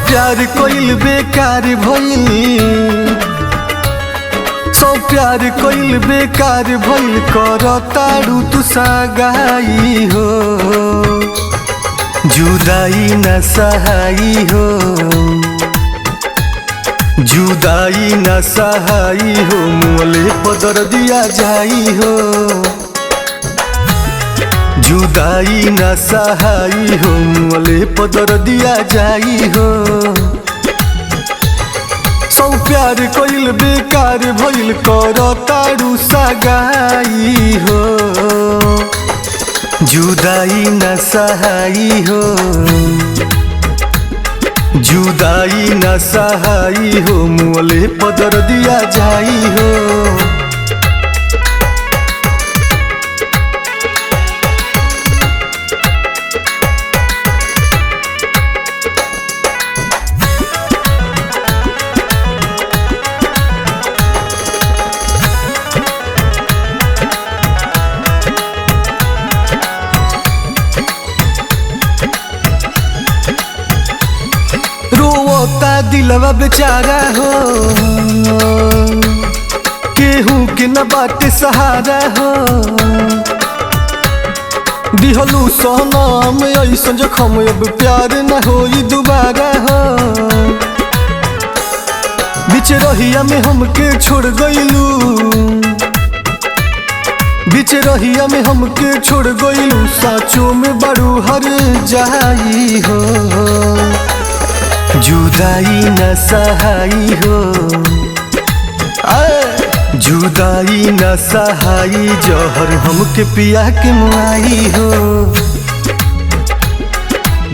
प्यार कोइल बेकार भइल, सब प्यार कोइल बेकार भइल। करताड़ू तू सगाई हो, जुदाई न सहाई हो, जुदाई न सहाई हो। मोले पदर दिया जाई हो, जुदाई न सहाई हो। मोले पदर दिया जाई हो। सब प्यार कोइल बेकार भइल। करताड़ू सगाई हो, जुदाई न सहाई हो, जुदाई न सहाई हो। मोले पदर दिया जाई हो। रोता दिलवा बेचारा हो, केहू के न बाटे सहारा हो। दिहलू सनम ऐसन जखम, अब प्यार न होई दोबारा हो। बीच रहिया में हमके छोड़ गइलू, बीच रहिया में हमके छोड़ गइलू। साचो में बड़ू हर जाई हो, जुदाई न सहाई हो, जुदाई न सहाई। जहर हमके पिया के मुआई हो,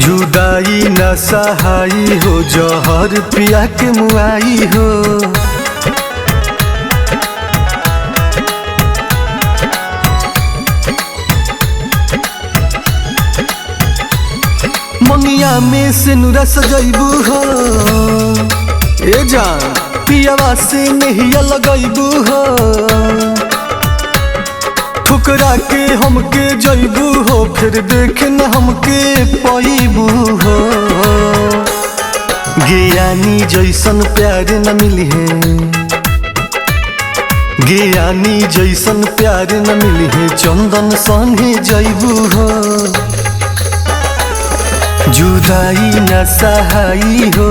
जुदाई न सहाई हो। जहर पिया के मुआई हो। मंगिया में से नुरा सजैबू हो, ए जान पियावा से नहिया लगैबू हो। ठुकरा के हमके जैबू हो, फिर देख न हमके पैबू हो। ज्ञानी जैसन प्यार न मिली है, ज्ञानी जैसन प्यार न मिली है। चंदन संगे जैबू हो, जुदाई न सहाई हो,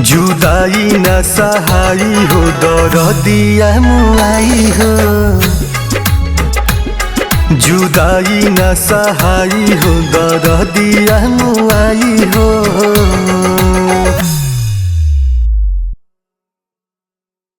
जुदाई न सहाई हो। दरदिया मुआई हो, जुदाई न सहाई हो। दरदिया मुआई हो।